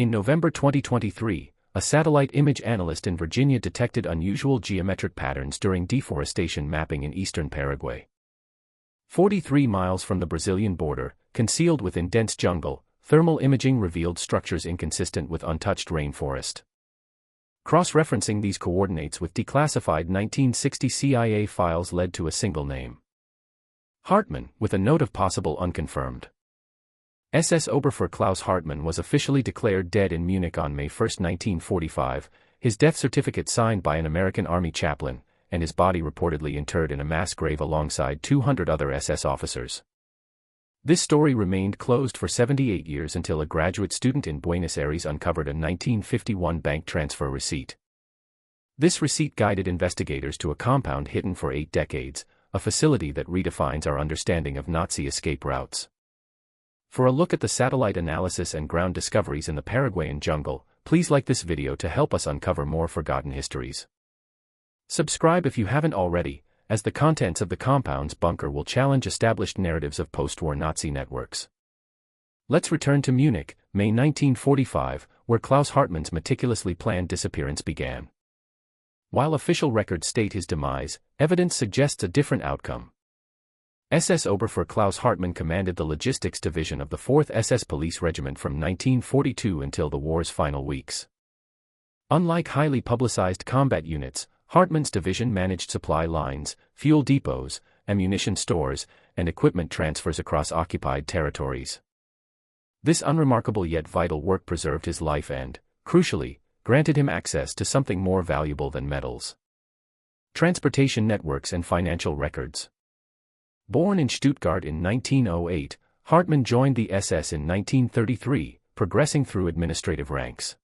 In November 2023, a satellite image analyst in Virginia detected unusual geometric patterns during deforestation mapping in eastern Paraguay. 43 miles from the Brazilian border, concealed within dense jungle, thermal imaging revealed structures inconsistent with untouched rainforest. Cross-referencing these coordinates with declassified 1960 CIA files led to a single name: Hartman, with a note of possible unconfirmed. SS Oberführer Klaus Hartman was officially declared dead in Munich on May 1, 1945, his death certificate signed by an American Army chaplain, and his body reportedly interred in a mass grave alongside 200 other SS officers. This story remained closed for 78 years until a graduate student in Buenos Aires uncovered a 1951 bank transfer receipt. This receipt guided investigators to a compound hidden for 8 decades, a facility that redefines our understanding of Nazi escape routes. For a look at the satellite analysis and ground discoveries in the Paraguayan jungle, please like this video to help us uncover more forgotten histories. Subscribe if you haven't already, as the contents of the compound's bunker will challenge established narratives of post-war Nazi networks. Let's return to Munich, May 1945, where Klaus Hartman's meticulously planned disappearance began. While official records state his demise, evidence suggests a different outcome. SS Oberführer Klaus Hartman commanded the Logistics Division of the 4th SS Police Regiment from 1942 until the war's final weeks. Unlike highly publicized combat units, Hartman's division managed supply lines, fuel depots, ammunition stores, and equipment transfers across occupied territories. This unremarkable yet vital work preserved his life and, crucially, granted him access to something more valuable than medals: transportation networks and financial records. Born in Stuttgart in 1908, Hartman joined the SS in 1933, progressing through administrative ranks.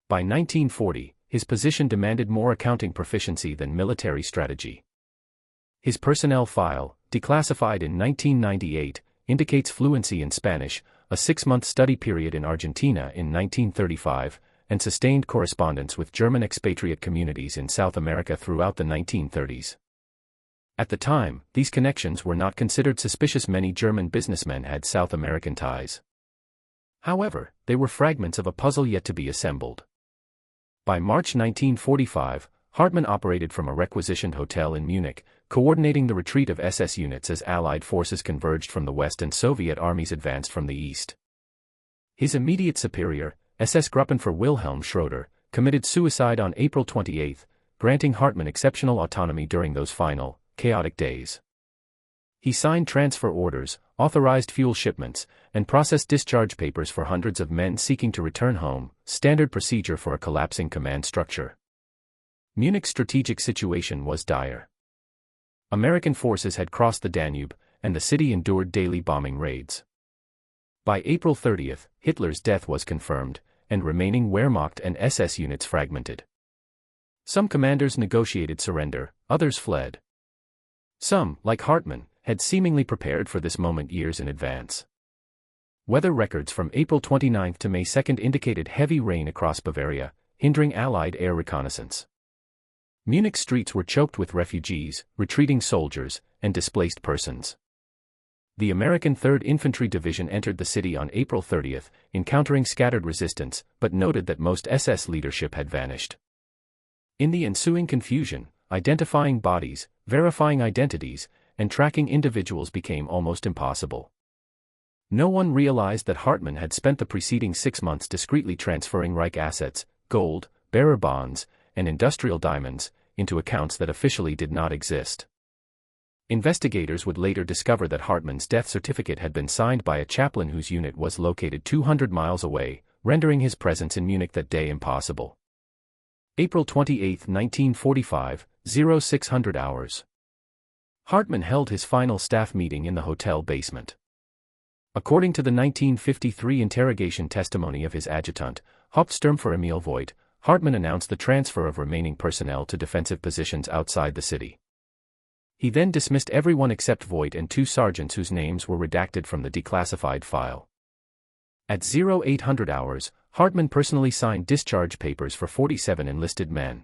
By 1940, his position demanded more accounting proficiency than military strategy. His personnel file, declassified in 1998, indicates fluency in Spanish, a 6-month study period in Argentina in 1935, and sustained correspondence with German expatriate communities in South America throughout the 1930s. At the time, these connections were not considered suspicious. Many German businessmen had South American ties. However, they were fragments of a puzzle yet to be assembled. By March 1945, Hartman operated from a requisitioned hotel in Munich, coordinating the retreat of SS units as Allied forces converged from the west and Soviet armies advanced from the east. His immediate superior, SS Gruppenführer Wilhelm Schroeder, committed suicide on April 28, granting Hartman exceptional autonomy during those final, chaotic days. He signed transfer orders, authorized fuel shipments, and processed discharge papers for hundreds of men seeking to return home, standard procedure for a collapsing command structure. Munich's strategic situation was dire. American forces had crossed the Danube, and the city endured daily bombing raids. By April 30, Hitler's death was confirmed, and remaining Wehrmacht and SS units fragmented. Some commanders negotiated surrender, others fled. Some, like Hartman, had seemingly prepared for this moment years in advance. Weather records from April 29 to May 2 indicated heavy rain across Bavaria, hindering Allied air reconnaissance. Munich streets were choked with refugees, retreating soldiers, and displaced persons. The American 3rd Infantry Division entered the city on April 30, encountering scattered resistance, but noted that most SS leadership had vanished. In the ensuing confusion, identifying bodies, verifying identities, and tracking individuals became almost impossible. No one realized that Hartman had spent the preceding 6 months discreetly transferring Reich assets, gold, bearer bonds, and industrial diamonds, into accounts that officially did not exist. Investigators would later discover that Hartman's death certificate had been signed by a chaplain whose unit was located 200 miles away, rendering his presence in Munich that day impossible. April 28, 1945, 0600 hours. Hartman held his final staff meeting in the hotel basement. According to the 1953 interrogation testimony of his adjutant, Hauptsturmführer Emil Voigt, Hartman announced the transfer of remaining personnel to defensive positions outside the city. He then dismissed everyone except Voigt and 2 sergeants whose names were redacted from the declassified file. At 0800 hours, Hartman personally signed discharge papers for 47 enlisted men.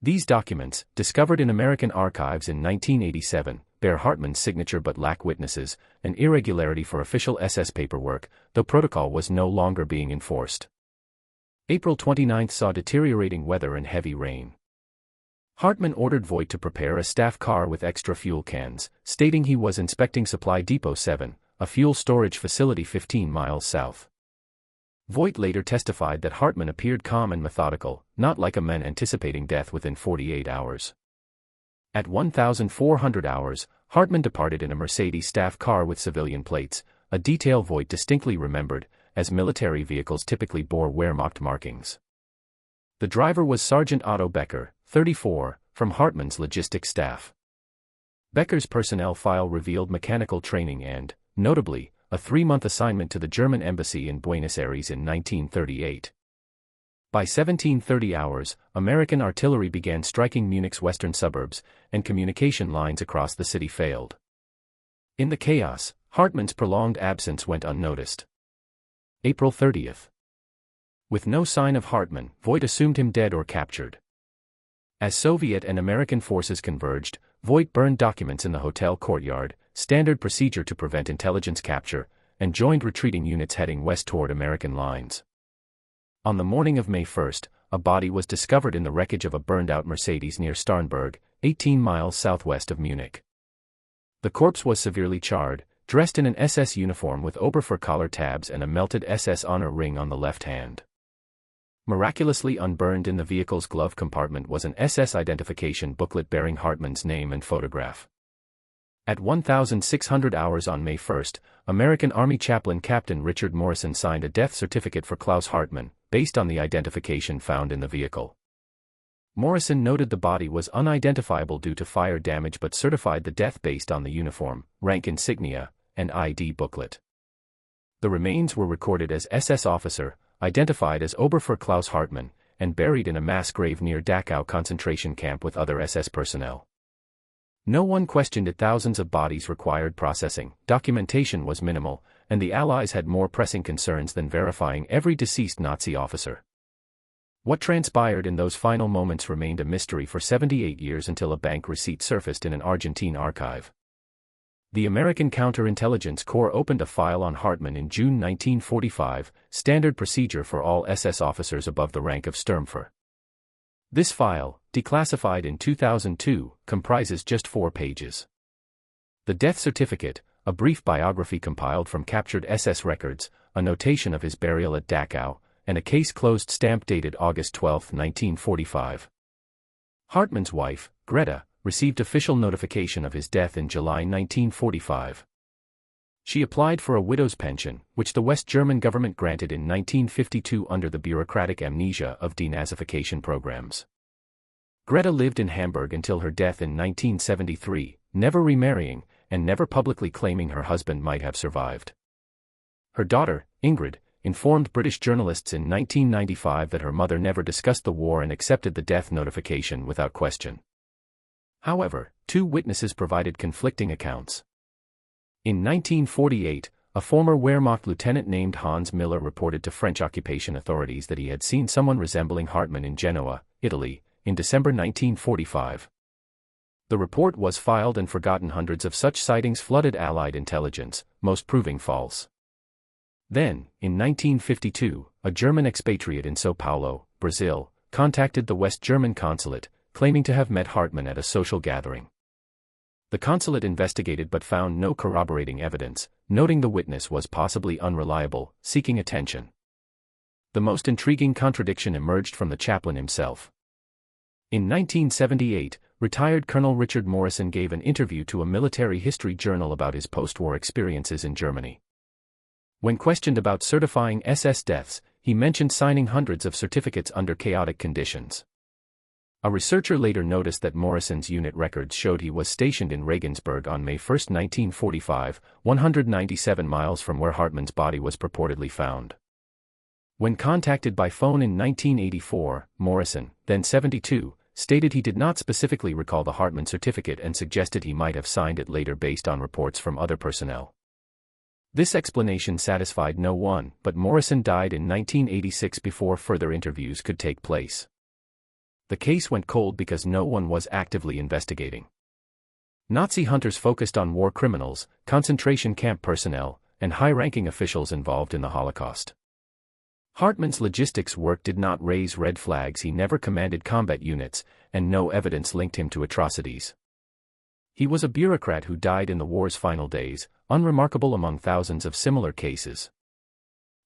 These documents, discovered in American archives in 1987, bear Hartman's signature but lack witnesses, an irregularity for official SS paperwork, though protocol was no longer being enforced. April 29 saw deteriorating weather and heavy rain. Hartman ordered Voigt to prepare a staff car with extra fuel cans, stating he was inspecting Supply Depot 7, a fuel storage facility 15 miles south. Voigt later testified that Hartman appeared calm and methodical, not like a man anticipating death within 48 hours. At 1,400 hours, Hartman departed in a Mercedes staff car with civilian plates, a detail Voigt distinctly remembered, as military vehicles typically bore Wehrmacht markings. The driver was Sergeant Otto Becker, 34, from Hartman's Logistik staff. Becker's personnel file revealed mechanical training and, notably, a 3-month assignment to the German embassy in Buenos Aires in 1938. By 1730 hours, American artillery began striking Munich's western suburbs, and communication lines across the city failed. In the chaos, Hartman's prolonged absence went unnoticed. April 30. With no sign of Hartman, Voigt assumed him dead or captured. As Soviet and American forces converged, Voigt burned documents in the hotel courtyard, standard procedure to prevent intelligence capture, and joined retreating units heading west toward American lines. On the morning of May 1, a body was discovered in the wreckage of a burned-out Mercedes near Starnberg, 18 miles southwest of Munich. The corpse was severely charred, dressed in an SS uniform with Oberführer collar tabs and a melted SS honor ring on the left hand. Miraculously unburned in the vehicle's glove compartment was an SS identification booklet bearing Hartman's name and photograph. At 1,600 hours on May 1, American Army Chaplain Captain Richard Morrison signed a death certificate for Klaus Hartman, based on the identification found in the vehicle. Morrison noted the body was unidentifiable due to fire damage but certified the death based on the uniform, rank insignia, and ID booklet. The remains were recorded as SS officer, identified as Oberführer Klaus Hartman, and buried in a mass grave near Dachau concentration camp with other SS personnel. No one questioned it. Thousands of bodies required processing, documentation was minimal, and the Allies had more pressing concerns than verifying every deceased Nazi officer. What transpired in those final moments remained a mystery for 78 years until a bank receipt surfaced in an Argentine archive. The American Counterintelligence Corps opened a file on Hartman in June 1945, standard procedure for all SS officers above the rank of Sturmführer. This file, declassified in 2002, comprises just 4 pages. The death certificate, a brief biography compiled from captured SS records, a notation of his burial at Dachau, and a case closed stamp dated August 12, 1945. Hartman's wife, Greta, received official notification of his death in July 1945. She applied for a widow's pension, which the West German government granted in 1952 under the bureaucratic amnesia of denazification programs. Greta lived in Hamburg until her death in 1973, never remarrying, and never publicly claiming her husband might have survived. Her daughter, Ingrid, informed British journalists in 1995 that her mother never discussed the war and accepted the death notification without question. However, 2 witnesses provided conflicting accounts. In 1948, a former Wehrmacht lieutenant named Hans Miller reported to French occupation authorities that he had seen someone resembling Hartman in Genoa, Italy, in December 1945. The report was filed and forgotten. Hundreds of such sightings flooded Allied intelligence, most proving false. Then, in 1952, a German expatriate in São Paulo, Brazil, contacted the West German consulate, claiming to have met Hartman at a social gathering. The consulate investigated but found no corroborating evidence, noting the witness was possibly unreliable, seeking attention. The most intriguing contradiction emerged from the chaplain himself. In 1978, retired Colonel Richard Morrison gave an interview to a military history journal about his post-war experiences in Germany. When questioned about certifying SS deaths, he mentioned signing hundreds of certificates under chaotic conditions. A researcher later noticed that Morrison's unit records showed he was stationed in Regensburg on May 1, 1945, 197 miles from where Hartman's body was purportedly found. When contacted by phone in 1984, Morrison, then 72, stated he did not specifically recall the Hartman certificate and suggested he might have signed it later based on reports from other personnel. This explanation satisfied no one, but Morrison died in 1986 before further interviews could take place. The case went cold because no one was actively investigating. Nazi hunters focused on war criminals, concentration camp personnel, and high-ranking officials involved in the Holocaust. Hartman's logistics work did not raise red flags. He never commanded combat units, and no evidence linked him to atrocities. He was a bureaucrat who died in the war's final days, unremarkable among thousands of similar cases.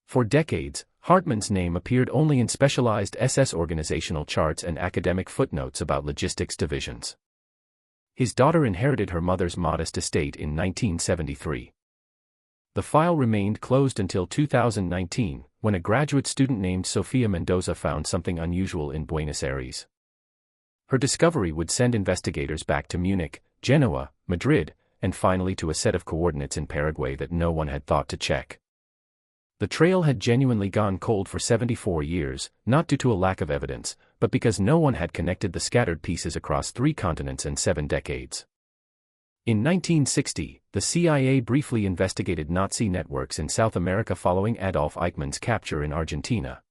For decades, Hartman's name appeared only in specialized SS organizational charts and academic footnotes about logistics divisions. His daughter inherited her mother's modest estate in 1973. The file remained closed until 2019, when a graduate student named Sofia Mendoza found something unusual in Buenos Aires. Her discovery would send investigators back to Munich, Genoa, Madrid, and finally to a set of coordinates in Paraguay that no one had thought to check. The trail had genuinely gone cold for 74 years, not due to a lack of evidence, but because no one had connected the scattered pieces across 3 continents and 7 decades. In 1960, the CIA briefly investigated Nazi networks in South America following Adolf Eichmann's capture in Argentina.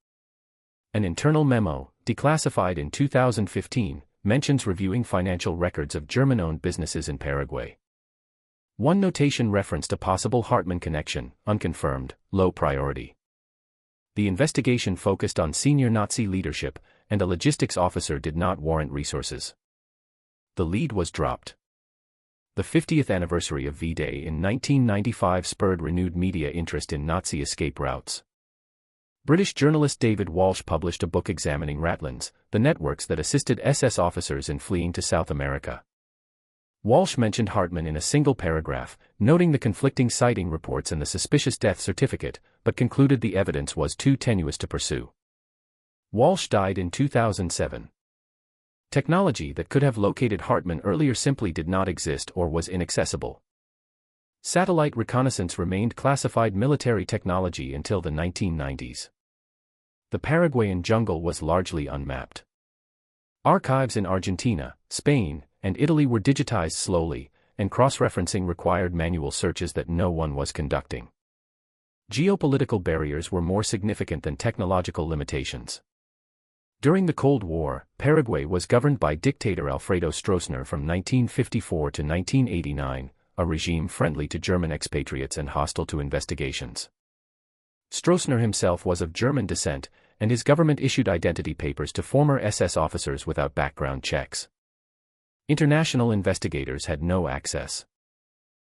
An internal memo, declassified in 2015, mentions reviewing financial records of German-owned businesses in Paraguay. One notation referenced a possible Hartman connection, unconfirmed, low priority. The investigation focused on senior Nazi leadership, and a logistics officer did not warrant resources. The lead was dropped. The 50th anniversary of V-Day in 1995 spurred renewed media interest in Nazi escape routes. British journalist David Walsh published a book examining Rattlines, the networks that assisted SS officers in fleeing to South America. Walsh mentioned Hartman in a single paragraph, noting the conflicting sighting reports and the suspicious death certificate, but concluded the evidence was too tenuous to pursue. Walsh died in 2007. Technology that could have located Hartman earlier simply did not exist or was inaccessible. Satellite reconnaissance remained classified military technology until the 1990s. The Paraguayan jungle was largely unmapped. Archives in Argentina, Spain, and Italy were digitized slowly, and cross-referencing required manual searches that no one was conducting. Geopolitical barriers were more significant than technological limitations. During the Cold War, Paraguay was governed by dictator Alfredo Stroessner from 1954 to 1989, a regime friendly to German expatriates and hostile to investigations. Stroessner himself was of German descent, and his government issued identity papers to former SS officers without background checks. International investigators had no access.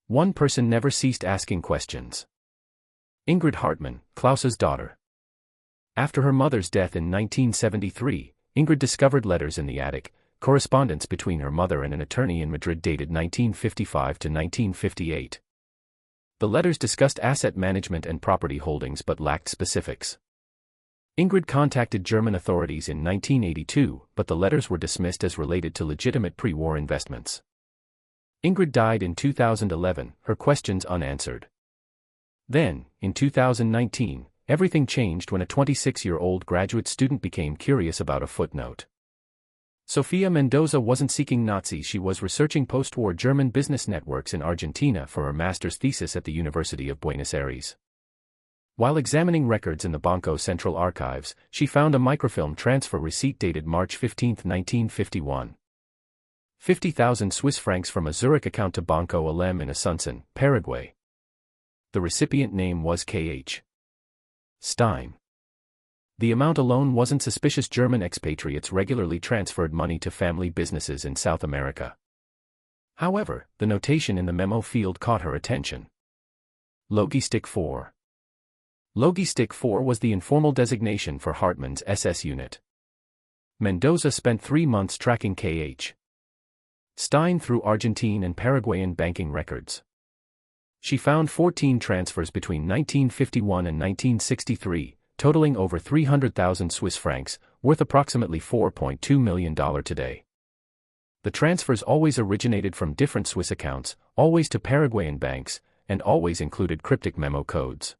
One person never ceased asking questions. Ingrid Hartman, Klaus's daughter. After her mother's death in 1973, Ingrid discovered letters in the attic, correspondence between her mother and an attorney in Madrid dated 1955 to 1958. The letters discussed asset management and property holdings but lacked specifics. Ingrid contacted German authorities in 1982, but the letters were dismissed as related to legitimate pre-war investments. Ingrid died in 2011, her questions unanswered. Then, in 2019, everything changed when a 26-year-old graduate student became curious about a footnote. Sofia Mendoza wasn't seeking Nazis, she was researching post-war German business networks in Argentina for her master's thesis at the University of Buenos Aires. While examining records in the Banco Central archives, she found a microfilm transfer receipt dated March 15, 1951. 50,000 Swiss francs from a Zurich account to Banco Alem in Asunción, Paraguay. The recipient name was K.H. Stein. The amount alone wasn't suspicious. German expatriates regularly transferred money to family businesses in South America. However, the notation in the memo field caught her attention. Logistik 4. Logistik 4 was the informal designation for Hartman's SS unit. Mendoza spent 3 months tracking K.H. Stein through Argentine and Paraguayan banking records. She found 14 transfers between 1951 and 1963, totaling over 300,000 Swiss francs, worth approximately $4.2 million today. The transfers always originated from different Swiss accounts, always to Paraguayan banks, and always included cryptic memo codes.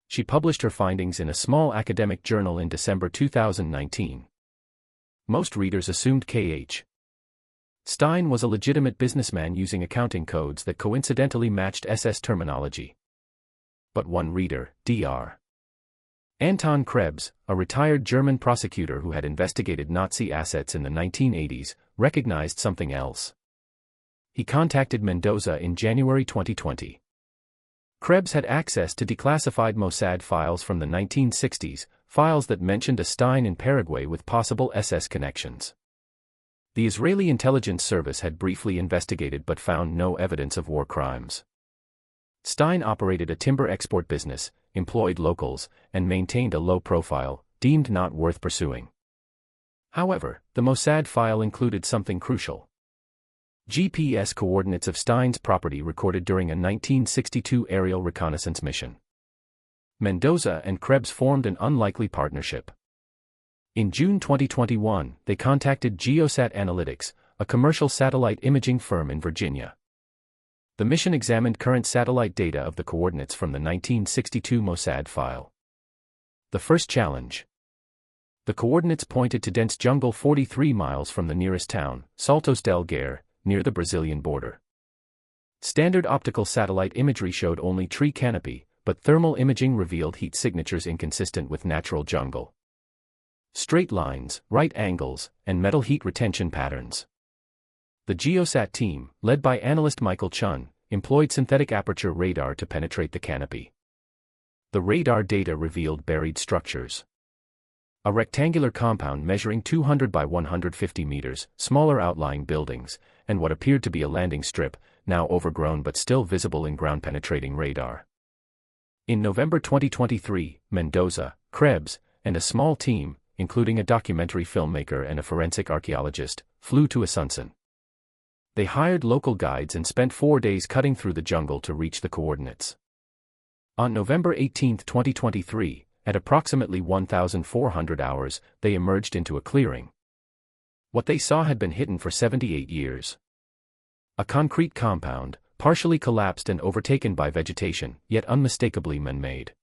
She published her findings in a small academic journal in December 2019. Most readers assumed K.H. Stein was a legitimate businessman using accounting codes that coincidentally matched SS terminology. But one reader, Dr. Anton Krebs, a retired German prosecutor who had investigated Nazi assets in the 1980s, recognized something else. He contacted Mendoza in January 2020. Krebs had access to declassified Mossad files from the 1960s, files that mentioned a Stein in Paraguay with possible SS connections. The Israeli intelligence service had briefly investigated but found no evidence of war crimes. Stein operated a timber export business, employed locals, and maintained a low profile, deemed not worth pursuing. However, the Mossad file included something crucial. GPS coordinates of Stein's property recorded during a 1962 aerial reconnaissance mission. Mendoza and Krebs formed an unlikely partnership. In June 2021, they contacted Geosat Analytics, a commercial satellite imaging firm in Virginia. The mission examined current satellite data of the coordinates from the 1962 Mossad file. The first challenge. The coordinates pointed to dense jungle 43 miles from the nearest town, Saltos del Guerre, near the Brazilian border. Standard optical satellite imagery showed only tree canopy, but thermal imaging revealed heat signatures inconsistent with natural jungle. Straight lines, right angles, and metal heat retention patterns. The Geosat team, led by analyst Michael Chun, employed synthetic aperture radar to penetrate the canopy. The radar data revealed buried structures. A rectangular compound measuring 200 by 150 meters, smaller outlying buildings, and what appeared to be a landing strip, now overgrown but still visible in ground-penetrating radar. In November 2023, Mendoza, Krebs, and a small team, including a documentary filmmaker and a forensic archaeologist, flew to Asunción. They hired local guides and spent 4 days cutting through the jungle to reach the coordinates. On November 18, 2023, at approximately 1,400 hours, they emerged into a clearing. What they saw had been hidden for 78 years. A concrete compound, partially collapsed and overtaken by vegetation, yet unmistakably man-made.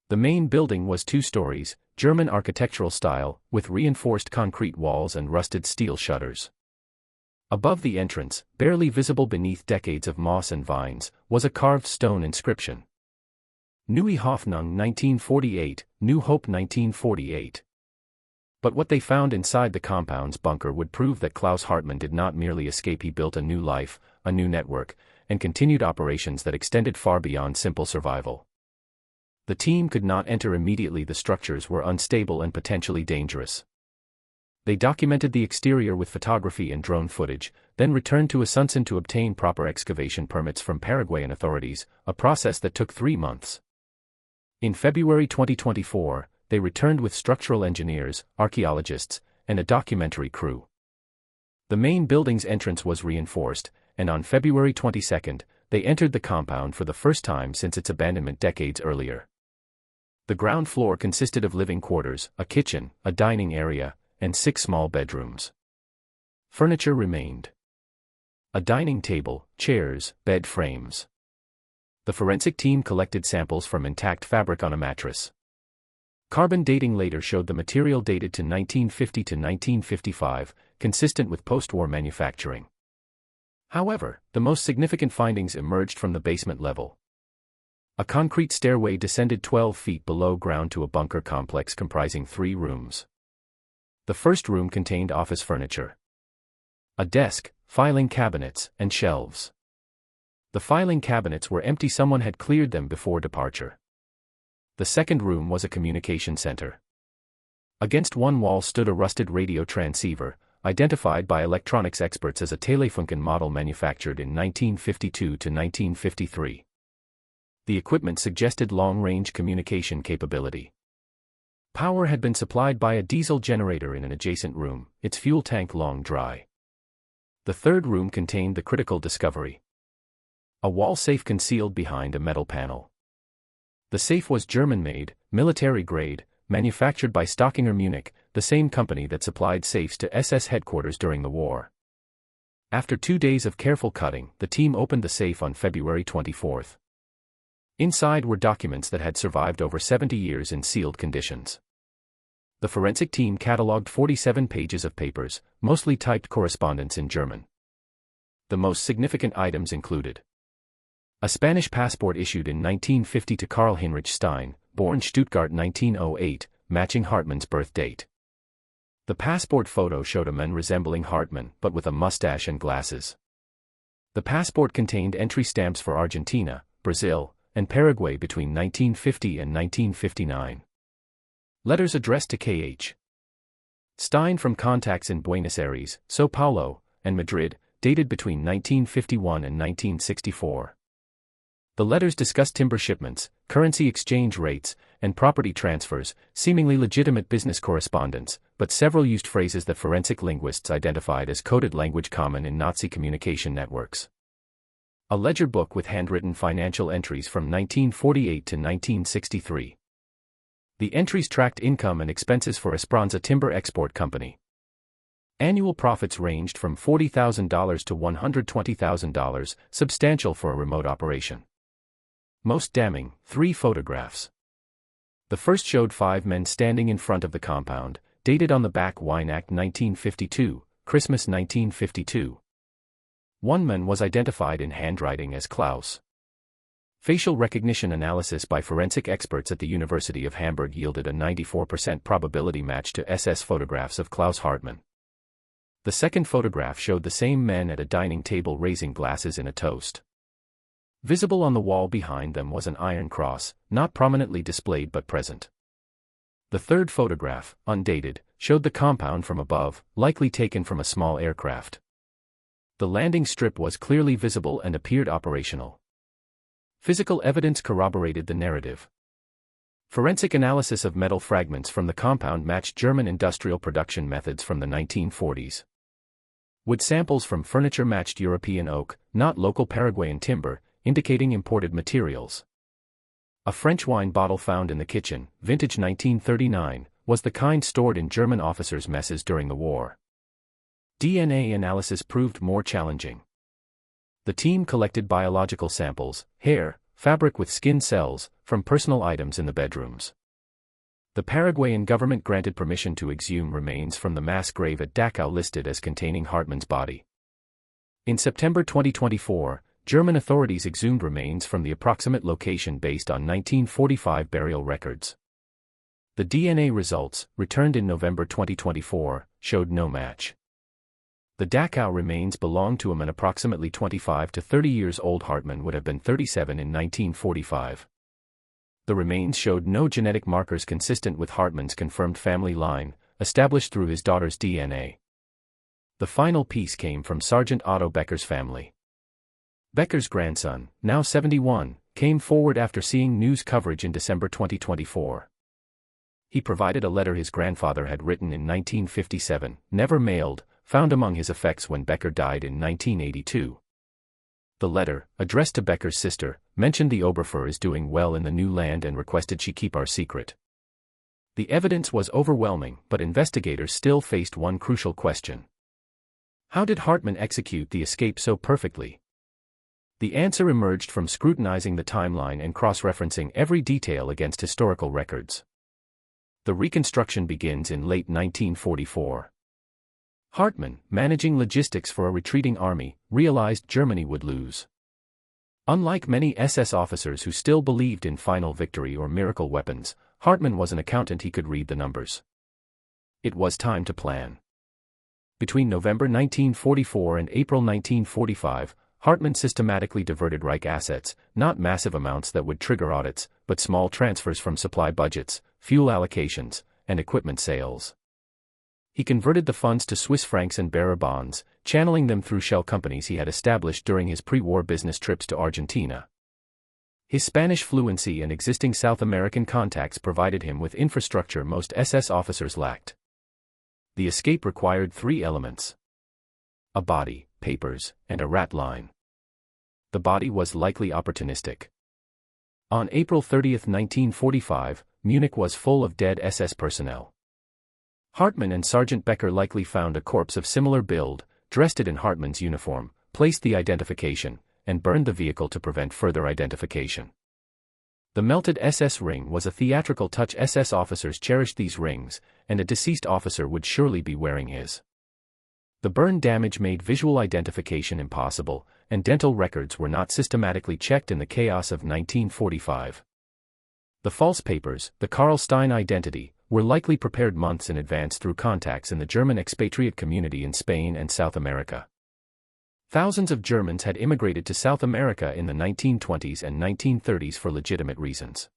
The main building was 2 stories, German architectural style, with reinforced concrete walls and rusted steel shutters. Above the entrance, barely visible beneath decades of moss and vines, was a carved stone inscription. Neue Hoffnung 1948, New Hope 1948. But what they found inside the compound's bunker would prove that Klaus Hartman did not merely escape. He built a new life, a new network, and continued operations that extended far beyond simple survival. The team could not enter immediately. The structures were unstable and potentially dangerous. They documented the exterior with photography and drone footage, then returned to Asunción to obtain proper excavation permits from Paraguayan authorities, a process that took 3 months. In February 2024, they returned with structural engineers, archaeologists, and a documentary crew. The main building's entrance was reinforced, and on February 22, they entered the compound for the first time since its abandonment decades earlier. The ground floor consisted of living quarters, a kitchen, a dining area, and 6 small bedrooms. Furniture remained. A dining table, chairs, bed frames. The forensic team collected samples from intact fabric on a mattress. Carbon dating later showed the material dated to 1950 to 1955, consistent with post-war manufacturing. However, the most significant findings emerged from the basement level. A concrete stairway descended 12 feet below ground to a bunker complex comprising 3 rooms. The first room contained office furniture. A desk, filing cabinets, and shelves. The filing cabinets were empty. Someone had cleared them before departure. The second room was a communication center. Against one wall stood a rusted radio transceiver, identified by electronics experts as a Telefunken model manufactured in 1952 to 1953. The equipment suggested long-range communication capability. Power had been supplied by a diesel generator in an adjacent room, its fuel tank long dry. The third room contained the critical discovery. A wall safe concealed behind a metal panel. The safe was German-made, military-grade, manufactured by Stockinger Munich, the same company that supplied safes to SS headquarters during the war. After 2 days of careful cutting, the team opened the safe on February 24. Inside were documents that had survived over 70 years in sealed conditions. The forensic team catalogued 47 pages of papers, mostly typed correspondence in German. The most significant items included a Spanish passport issued in 1950 to Karl Heinrich Stein, born Stuttgart 1908, matching Hartman's birth date. The passport photo showed a man resembling Hartman but with a mustache and glasses. The passport contained entry stamps for Argentina, Brazil, and Paraguay between 1950 and 1959. Letters addressed to K.H. Stein from contacts in Buenos Aires, São Paulo, and Madrid, dated between 1951 and 1964. The letters discussed timber shipments, currency exchange rates, and property transfers, seemingly legitimate business correspondence, but several used phrases that forensic linguists identified as coded language common in Nazi communication networks. A ledger book with handwritten financial entries from 1948 to 1963. The entries tracked income and expenses for Esperanza Timber Export Company. Annual profits ranged from $40,000 to $120,000, substantial for a remote operation. Most damning, 3 photographs. The first showed 5 men standing in front of the compound, dated on the back Wine Act 1952, Christmas 1952. One man was identified in handwriting as Klaus. Facial recognition analysis by forensic experts at the University of Hamburg yielded a 94% probability match to SS photographs of Klaus Hartman. The second photograph showed the same men at a dining table raising glasses in a toast. Visible on the wall behind them was an iron cross, not prominently displayed but present. The third photograph, undated, showed the compound from above, likely taken from a small aircraft. The landing strip was clearly visible and appeared operational. Physical evidence corroborated the narrative. Forensic analysis of metal fragments from the compound matched German industrial production methods from the 1940s. Wood samples from furniture matched European oak, not local Paraguayan timber, indicating imported materials. A French wine bottle found in the kitchen, vintage 1939, was the kind stored in German officers' messes during the war. DNA analysis proved more challenging. The team collected biological samples, hair, fabric with skin cells, from personal items in the bedrooms. The Paraguayan government granted permission to exhume remains from the mass grave at Dachau listed as containing Hartman's body. In September 2024, German authorities exhumed remains from the approximate location based on 1945 burial records. The DNA results, returned in November 2024, showed no match. The Dachau remains belonged to a man approximately 25 to 30 years old. Hartman would have been 37 in 1945. The remains showed no genetic markers consistent with Hartman's confirmed family line, established through his daughter's DNA. The final piece came from Sergeant Otto Becker's family. Becker's grandson, now 71, came forward after seeing news coverage in December 2024. He provided a letter his grandfather had written in 1957, never mailed, found among his effects when Becker died in 1982. The letter, addressed to Becker's sister, mentioned the Oberführer is doing well in the new land and requested she keep our secret. The evidence was overwhelming, but investigators still faced one crucial question. How did Hartman execute the escape so perfectly? The answer emerged from scrutinizing the timeline and cross-referencing every detail against historical records. The reconstruction begins in late 1944. Hartman, managing logistics for a retreating army, realized Germany would lose. Unlike many SS officers who still believed in final victory or miracle weapons, Hartman was an accountant. He could read the numbers. It was time to plan. Between November 1944 and April 1945, Hartman systematically diverted Reich assets, not massive amounts that would trigger audits, but small transfers from supply budgets, fuel allocations, and equipment sales. He converted the funds to Swiss francs and bearer bonds, channeling them through shell companies he had established during his pre-war business trips to Argentina. His Spanish fluency and existing South American contacts provided him with infrastructure most SS officers lacked. The escape required 3 elements: a body, papers, and a ratline. The body was likely opportunistic. On April 30, 1945, Munich was full of dead SS personnel. Hartman and Sergeant Becker likely found a corpse of similar build, dressed it in Hartman's uniform, placed the identification, and burned the vehicle to prevent further identification. The melted SS ring was a theatrical touch. SS officers cherished these rings, and a deceased officer would surely be wearing his. The burn damage made visual identification impossible, and dental records were not systematically checked in the chaos of 1945. The false papers, the Karl Stein identity, were likely prepared months in advance through contacts in the German expatriate community in Spain and South America. Thousands of Germans had immigrated to South America in the 1920s and 1930s for legitimate reasons.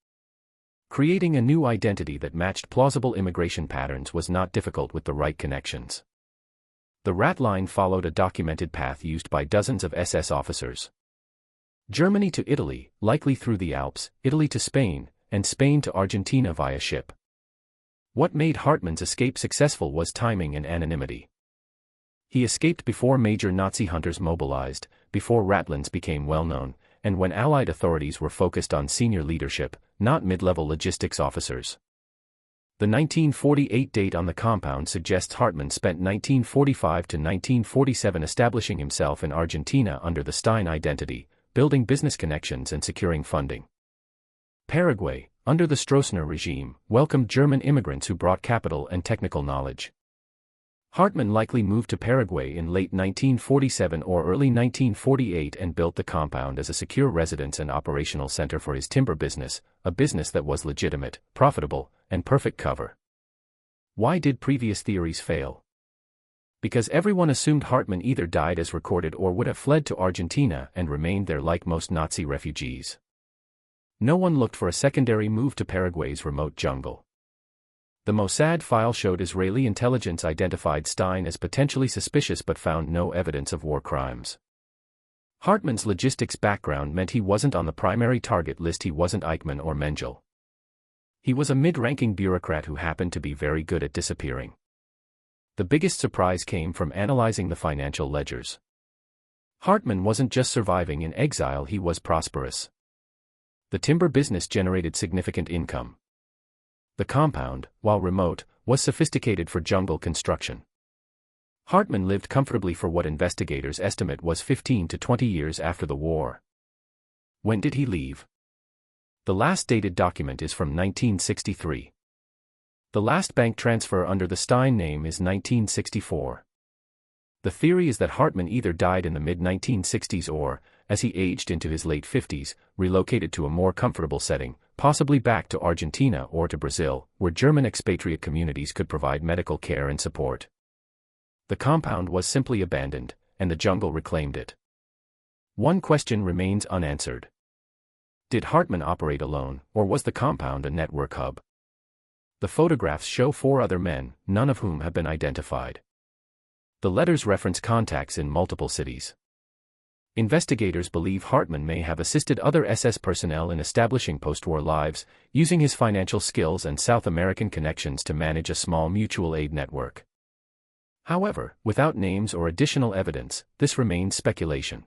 Creating a new identity that matched plausible immigration patterns was not difficult with the right connections. The Rattline followed a documented path used by dozens of SS officers. Germany to Italy, likely through the Alps, Italy to Spain, and Spain to Argentina via ship. What made Hartman's escape successful was timing and anonymity. He escaped before major Nazi hunters mobilized, before Rattlines became well-known, and when Allied authorities were focused on senior leadership, not mid-level logistics officers. The 1948 date on the compound suggests Hartman spent 1945 to 1947 establishing himself in Argentina under the Stein identity, building business connections and securing funding. Paraguay, under the Stroessner regime, welcomed German immigrants who brought capital and technical knowledge. Hartman likely moved to Paraguay in late 1947 or early 1948 and built the compound as a secure residence and operational center for his timber business, a business that was legitimate, profitable, and perfect cover. Why did previous theories fail? Because everyone assumed Hartman either died as recorded or would have fled to Argentina and remained there like most Nazi refugees. No one looked for a secondary move to Paraguay's remote jungle. The Mossad file showed Israeli intelligence identified Stein as potentially suspicious but found no evidence of war crimes. Hartman's logistics background meant he wasn't on the primary target list. He wasn't Eichmann or Mengele. He was a mid-ranking bureaucrat who happened to be very good at disappearing. The biggest surprise came from analyzing the financial ledgers. Hartman wasn't just surviving in exile, he was prosperous. The timber business generated significant income. The compound, while remote, was sophisticated for jungle construction. Hartman lived comfortably for what investigators estimate was 15 to 20 years after the war. When did he leave? The last dated document is from 1963. The last bank transfer under the Stein name is 1964. The theory is that Hartman either died in the mid-1960s or, as he aged into his late 50s, relocated to a more comfortable setting, possibly back to Argentina or to Brazil, where German expatriate communities could provide medical care and support. The compound was simply abandoned, and the jungle reclaimed it. One question remains unanswered. Did Hartman operate alone, or was the compound a network hub? The photographs show 4 other men, none of whom have been identified. The letters reference contacts in multiple cities. Investigators believe Hartman may have assisted other SS personnel in establishing post-war lives, using his financial skills and South American connections to manage a small mutual aid network. However, without names or additional evidence, this remains speculation.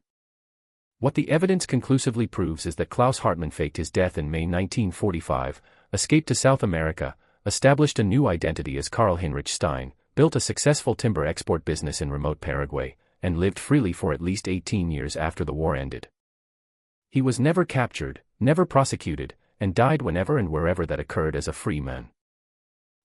What the evidence conclusively proves is that Klaus Hartman faked his death in May 1945, escaped to South America, established a new identity as Karl Heinrich Stein, built a successful timber export business in remote Paraguay, and lived freely for at least 18 years after the war ended. He was never captured, never prosecuted, and died whenever and wherever that occurred as a free man.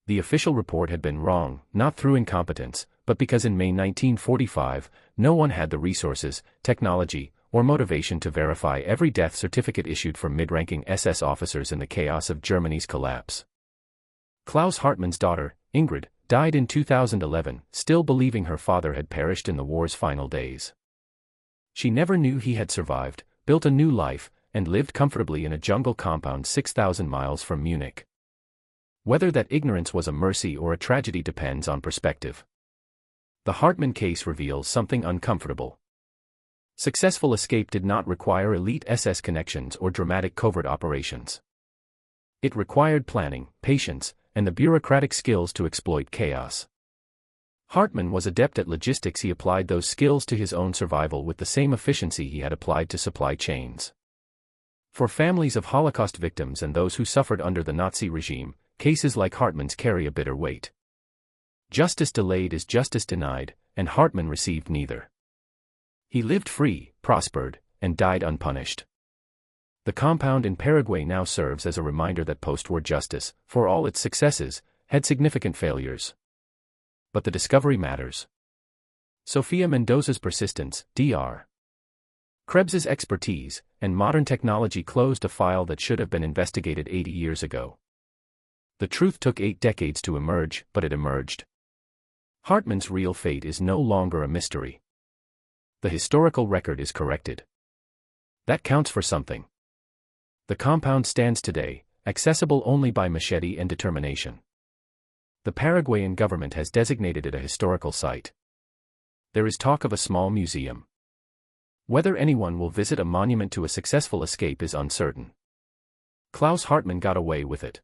The official report had been wrong, not through incompetence, but because in May 1945, no one had the resources, technology, or motivation to verify every death certificate issued for mid-ranking SS officers in the chaos of Germany's collapse. Klaus Hartman's daughter, Ingrid, died in 2011, still believing her father had perished in the war's final days. She never knew he had survived, built a new life, and lived comfortably in a jungle compound 6,000 miles from Munich. Whether that ignorance was a mercy or a tragedy depends on perspective. The Hartman case reveals something uncomfortable. Successful escape did not require elite SS connections or dramatic covert operations. It required planning, patience, and the bureaucratic skills to exploit chaos. Hartman was adept at logistics. He applied those skills to his own survival with the same efficiency he had applied to supply chains. For families of Holocaust victims and those who suffered under the Nazi regime, cases like Hartman's carry a bitter weight. Justice delayed is justice denied, and Hartman received neither. He lived free, prospered, and died unpunished. The compound in Paraguay now serves as a reminder that post-war justice, for all its successes, had significant failures. But the discovery matters. Sofia Mendoza's persistence, Dr. Krebs's expertise, and modern technology closed a file that should have been investigated 80 years ago. The truth took 8 decades to emerge, but it emerged. Hartman's real fate is no longer a mystery. The historical record is corrected. That counts for something. The compound stands today, accessible only by machete and determination. The Paraguayan government has designated it a historical site. There is talk of a small museum. Whether anyone will visit a monument to a successful escape is uncertain. Klaus Hartman got away with it.